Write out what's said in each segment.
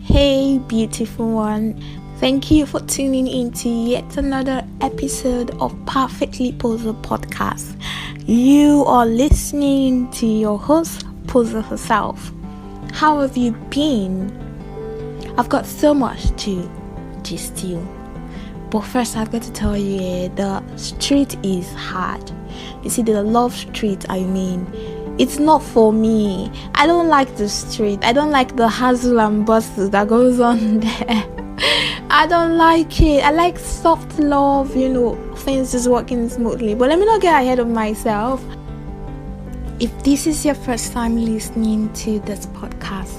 Hey, beautiful one. Thank you for tuning into yet another episode of Perfectly Puzzle Podcast. You are listening to your host, Puzzle herself. How have you been? I've got so much to gist you. But first, I've got to tell you, the street is hard. You see, the love street, it's not for me. I don't like the street. I don't like the hustle and bustle that goes on there. I don't like it. I like soft love, things just working smoothly. But let me not get ahead of myself. If this is your first time listening to this podcast,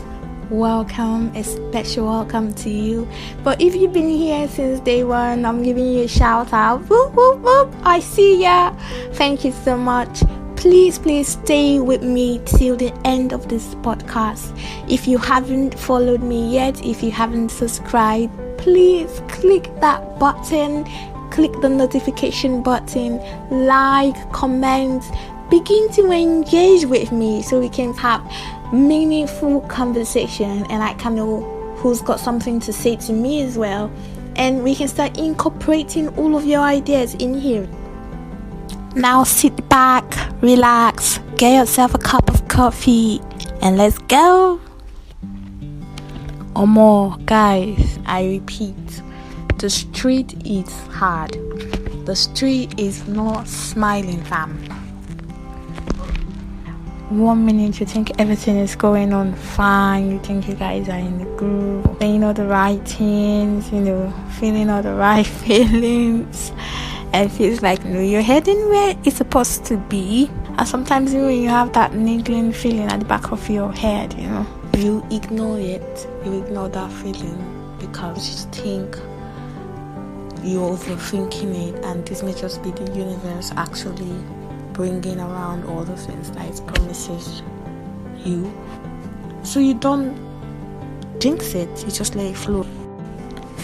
welcome, a special welcome to you. But if you've been here since day one, I'm giving you a shout out. Whoop, whoop, whoop. I see ya. Thank you so much. Please stay with me till the end of this podcast. If you haven't followed me yet, if you haven't subscribed, please click that button, click the notification button, like, comment, begin to engage with me so we can have meaningful conversation and I can know who's got something to say to me as well, and we can start incorporating all of your ideas in here. Now sit back, relax, get yourself a cup of coffee, and let's go. Or more, guys, I repeat, the street is hard. The street is not smiling, fam. 1 minute you think everything is going on fine, you think you guys are in the groove, saying all the right things, feeling all the right feelings. And it feels like you're heading where it's supposed to be. And sometimes when you have that niggling feeling at the back of your head, you ignore it. You ignore that feeling because you think you're overthinking it, and this may just be the universe actually bringing around all the things that it promises you. So you don't jinx it, you just let it flow.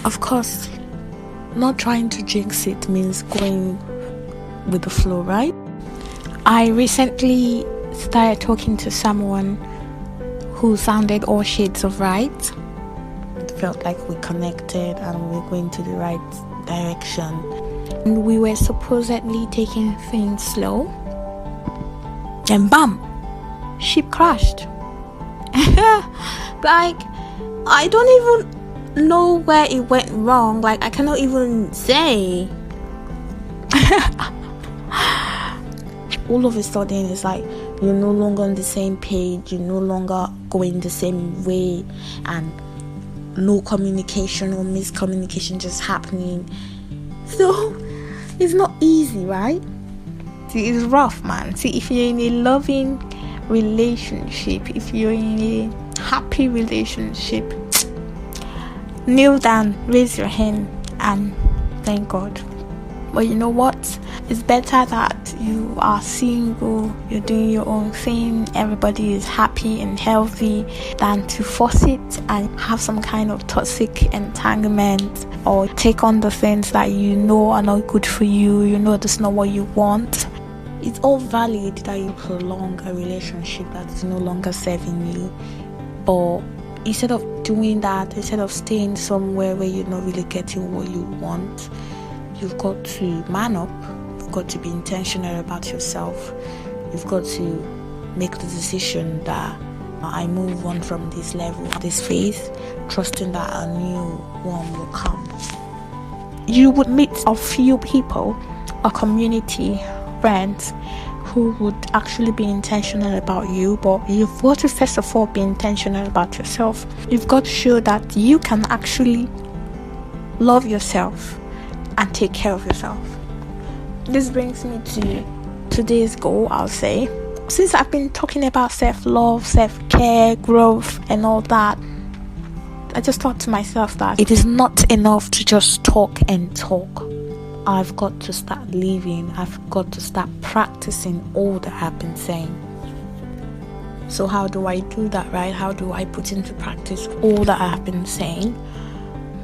Of course, not trying to jinx it means going with the flow, right? I recently started talking to someone who sounded all shades of right. It felt like we connected and we were going to the right direction. And we were supposedly taking things slow. And bam! Ship crashed. Like, I don't even know where it went wrong. I cannot even say. All of a sudden it's like you're no longer on the same page, you're no longer going the same way, and no communication or miscommunication just happening. So it's not easy, right? See, it's rough, man. See, if you're in a loving relationship, if you're in a happy relationship, kneel down, raise your hand, and thank God. But you know what? It's better that you are single, you're doing your own thing, everybody is happy and healthy, than to force it and have some kind of toxic entanglement or take on the things that are not good for you, that's not what you want. It's all valid that you prolong a relationship that's no longer serving you, but instead of doing that, instead of staying somewhere where you're not really getting what you want, you've got to man up. You've got to be intentional about yourself. You've got to make the decision that I move on from this level, this phase, trusting that a new one will come. You would meet a few people, a community, friends, who would actually be intentional about you, but you've got to first of all be intentional about yourself. You've got to show that you can actually love yourself and take care of yourself. This brings me to today's goal, I'll say. Since I've been talking about self-love, self-care, growth and all that, I just thought to myself that it is not enough to just talk and talk. I've got to start living. I've got to start practicing all that I've been saying. So how do I do that, right? How do I put into practice all that I have been saying?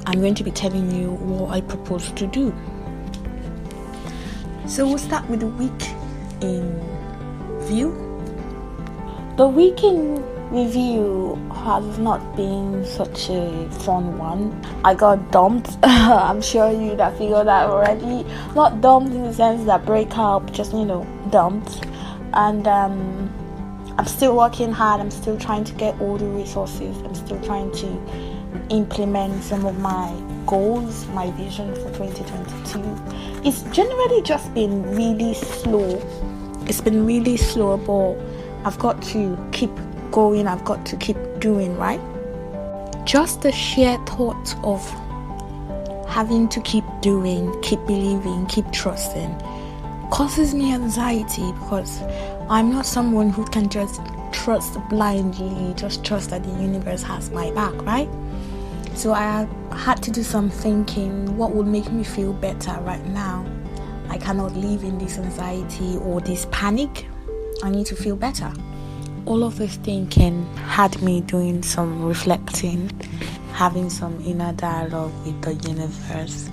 I'm going to be telling you what I propose to do. So we'll start with the week in view. The week in review has not been such a fun one. I got dumped. I'm sure you'd have figured that already. Not dumped in the sense that break up, just dumped. And I'm still working hard. I'm still trying to get all the resources. I'm still trying to implement some of my goals, my vision for 2022. It's generally just been really slow. It's been really slow, but I've got to keep going. I've got to keep doing, right? Just the sheer thought of having to keep doing, keep believing, keep trusting causes me anxiety, because I'm not someone who can just trust blindly, just trust that the universe has my back, right? So I had to do some thinking. What would make me feel better right now? I cannot live in this anxiety or this panic. I need to feel better. All of this thinking had me doing some reflecting, having some inner dialogue with the universe,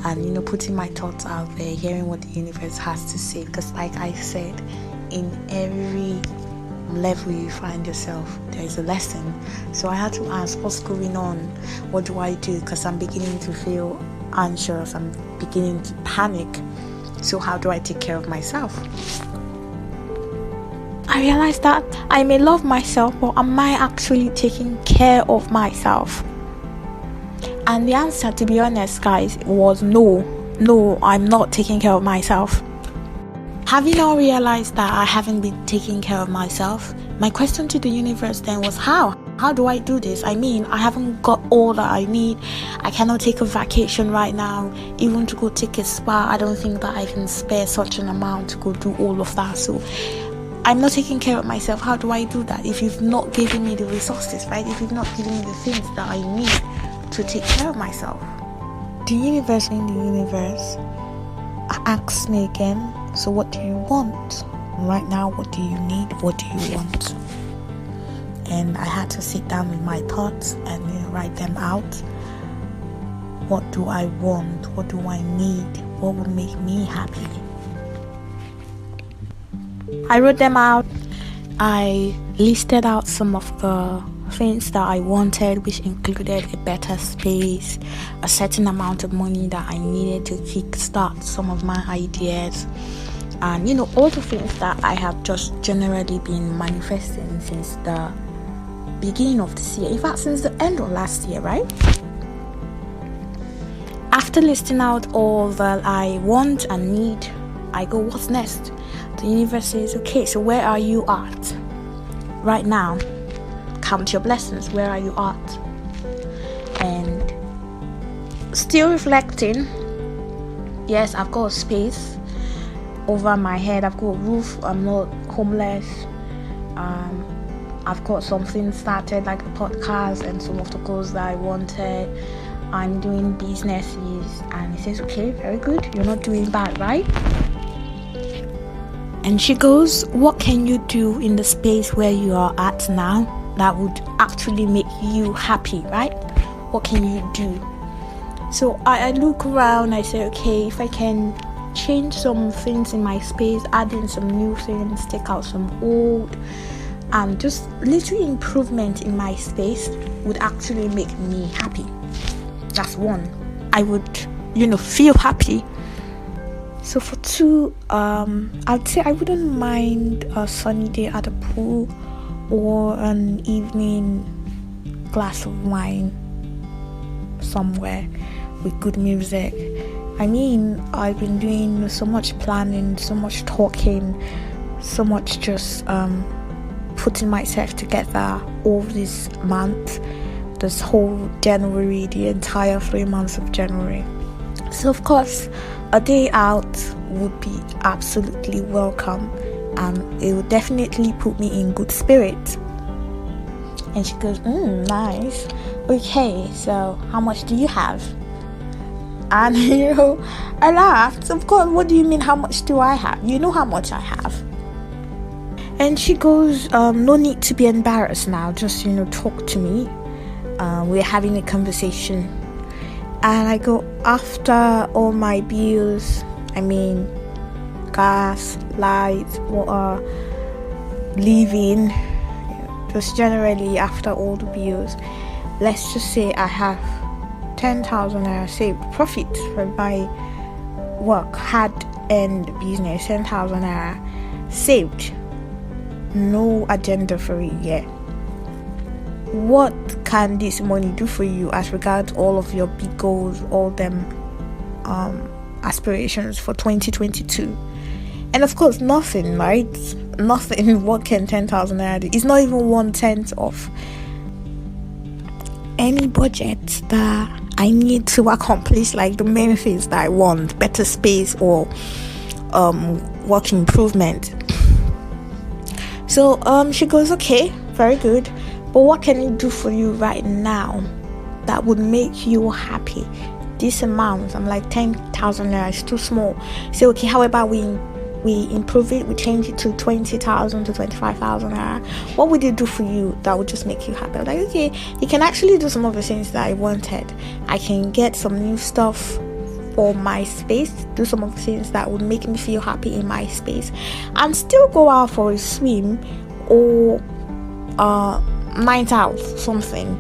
and putting my thoughts out there, hearing what the universe has to say. Because like I said, in every level you find yourself, there is a lesson. So I had to ask, what's going on? What do I do? Because I'm beginning to feel anxious. I'm beginning to panic. So how do I take care of myself? I realized that I may love myself, but am I actually taking care of myself? And the answer, to be honest, guys, was no, I'm not taking care of myself. Having now realized that I haven't been taking care of myself, my question to the universe then was how? How do I do this? I mean, I haven't got all that I need. I cannot take a vacation right now. Even to go take a spa, I don't think that I can spare such an amount to go do all of that. So I'm not taking care of myself. How do I do that? If you've not given me the resources, right? If you've not given me the things that I need to take care of myself. The universe asks me again, so what do you want? Right now, what do you need? What do you want? And I had to sit down with my thoughts and write them out. What do I want? What do I need? What would make me happy? I wrote them out. I listed out some of the things that I wanted, which included a better space, a certain amount of money that I needed to kickstart some of my ideas, and all the things that I have just generally been manifesting since the beginning of this year. In fact, since the end of last year, right? After listing out all that I want and need, I go, what's next? The universe says, okay, so where are you at right now? Count your blessings. Where are you at? And still reflecting. Yes, I've got a space over my head. I've got a roof. I'm not homeless. I've got something started, like the podcast and some of the goals that I wanted. I'm doing businesses, and it says, okay, very good. You're not doing bad, right? And she goes, what can you do in the space where you are at now that would actually make you happy, right? What can you do? So I look around, I say, okay, if I can change some things in my space, add in some new things, take out some old, and just little improvement in my space would actually make me happy. That's one. I would, feel happy. So for two, I'd say I wouldn't mind a sunny day at the pool or an evening glass of wine somewhere with good music. I mean, I've been doing so much planning, so much talking, so much just putting myself together all this month, this whole January, the entire 3 months of January. So of course, a day out would be absolutely welcome, and it would definitely put me in good spirits. And she goes, nice. Okay, so how much do you have? And I laughed. Of course, what do you mean, how much do I have? You know how much I have. And she goes, no need to be embarrassed now, just talk to me. We're having a conversation. And I go, after all my bills, gas, lights, water, living, just generally after all the bills, let's just say I have 10,000 naira saved, profit from my work, hard earned business, 10,000 naira saved, no agenda for it yet. What can this money do for you as regards all of your big goals, all them aspirations for 2022? And of course, nothing, right? Nothing. What can 10,000 naira do? It's not even 1/10 of any budget that I need to accomplish, like the main things that I want, better space or work improvement. So she goes, okay, very good, but what can it do for you right now that would make you happy? This amount, I'm like, 10,000 naira is too small. Say, okay, how about we improve it, we change it to 20,000 to 25,000 naira? What would it do for you that would just make you happy? I was like, okay, you can actually do some of the things that I wanted. I can get some new stuff for my space, do some of the things that would make me feel happy in my space, and still go out for a swim or night out, something.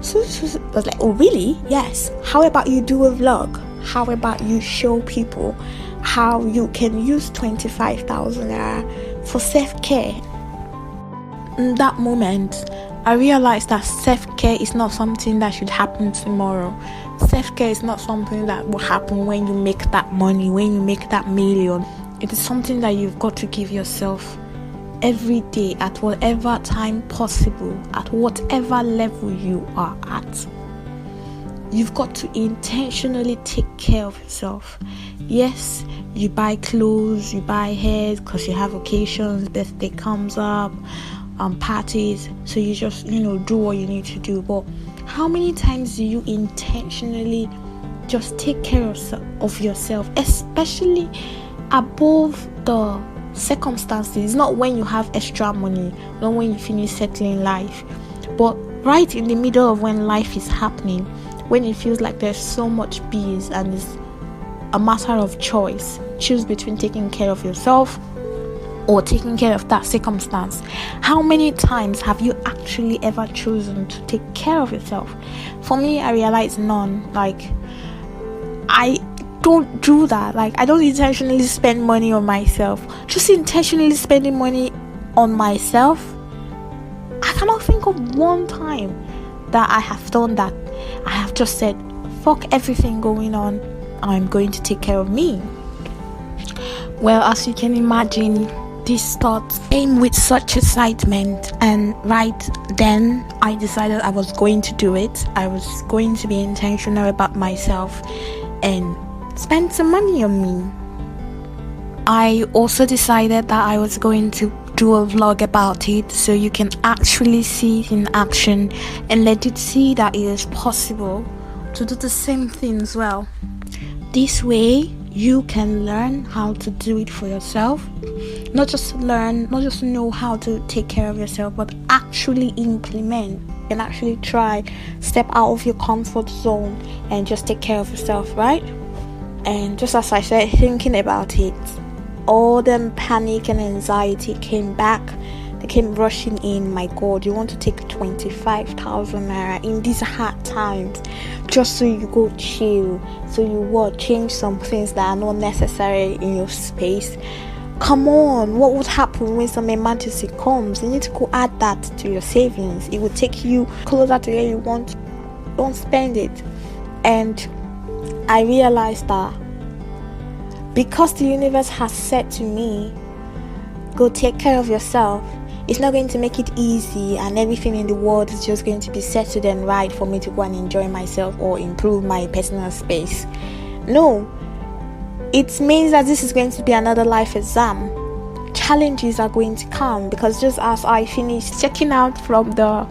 So I was like, oh really? Yes. How about you do a vlog? How about you show people how you can use 25,000 naira for self-care? In that moment, I realized that self-care is not something that should happen tomorrow. Self-care is not something that will happen when you make that money, when you make that million. It is something that you've got to give yourself every day, at whatever time possible, at whatever level you are at. You've got to intentionally take care of yourself. Yes, you buy clothes, you buy hair because you have occasions, birthday comes up, parties, so you just do what you need to do. But how many times do you intentionally just take care of yourself, especially above the circumstances? Not when you have extra money, not when you finish settling life, but right in the middle of when life is happening, when it feels like there's so much bills and it's a matter of choice. Choose between taking care of yourself or taking care of that circumstance. How many times have you actually ever chosen to take care of yourself? For me, I realized none. Like, I don't do that. Like, I don't intentionally spend money on myself. Just intentionally spending money on myself, I cannot think of one time that I have done that. I have just said, fuck everything going on, I'm going to take care of me. Well, as you can imagine, this thought came with such excitement, and right then I decided I was going to do it. I was going to be intentional about myself and spend some money on me. I also decided that I was going to do a vlog about it, so you can actually see it in action and let it see that it is possible to do the same thing as well. This way you can learn how to do it for yourself. Not just learn, not just know how to take care of yourself, but actually implement and actually try, step out of your comfort zone and just take care of yourself, right? And just as I said, thinking about it, all them panic and anxiety came back. They came rushing in. My God, you want to take 25,000 naira in these hard times just so you go chill, so you change some things that are not necessary in your space? Come on, what would happen when some emergency comes? You need to go add that to your savings. It will take you closer to where you want. Don't spend it. And I realized that because the universe has said to me, go take care of yourself, it's not going to make it easy and everything in the world is just going to be settled and right for me to go and enjoy myself or improve my personal space. No, it means that this is going to be another life exam. Challenges are going to come, because just as I finished checking out from the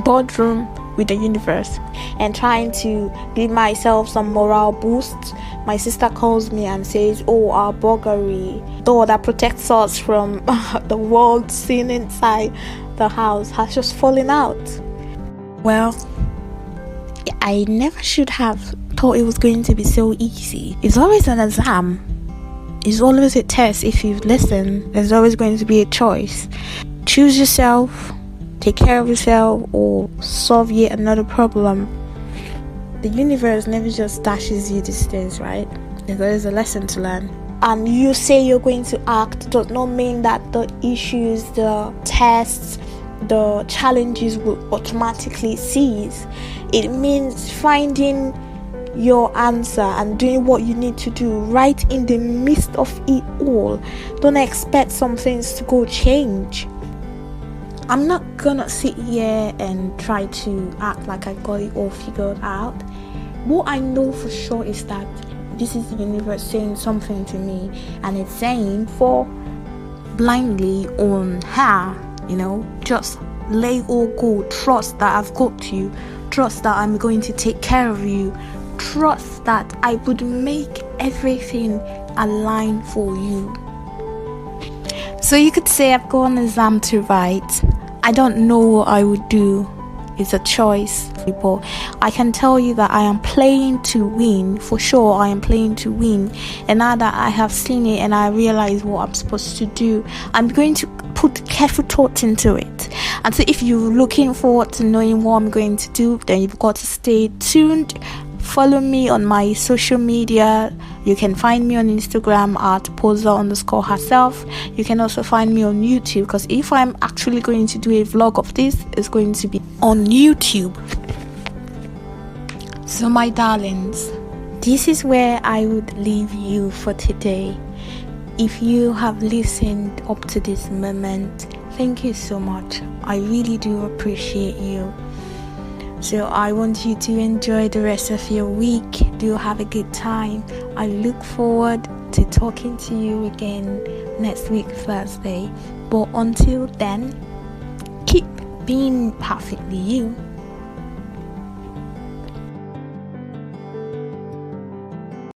boardroom with the universe and trying to give myself some morale boost, my sister calls me and says, oh, our burglary door that protects us from the world seen inside the house has just fallen out. Well, I never should have thought it was going to be so easy. It's always an exam. It's always a test. If you listen, there's always going to be a choice. Choose yourself. take care of yourself or solve yet another problem, the universe never just dashes you these things, right? There is a lesson to learn. And you say you're going to act does not mean that the issues, the tests, the challenges will automatically cease. It means finding your answer and doing what you need to do right in the midst of it all. Don't expect some things to go change. I'm not gonna sit here and try to act like I got it all figured out. What I know for sure is that this is the universe saying something to me, and it's saying for blindly on her, just lay all go, trust that I've got you, trust that I'm going to take care of you, trust that I would make everything align for you. So you could say I've got an exam to write. I don't know what I would do. It's a choice, people. I can tell you that I am playing to win. For sure, I am playing to win. And now that I have seen it and I realize what I'm supposed to do, I'm going to put careful thought into it. And so if you're looking forward to knowing what I'm going to do, then you've got to stay tuned. Follow me on my social media. You can find me on Instagram at poser_herself. You can also find me on YouTube, because if I'm actually going to do a vlog of this, it's going to be on YouTube. So my darlings, this is where I would leave you for today. If you have listened up to this moment, thank you so much. I really do appreciate you. So I want you to enjoy the rest of your week. Do have a good time. I look forward to talking to you again next week, Thursday. But until then, keep being perfectly you.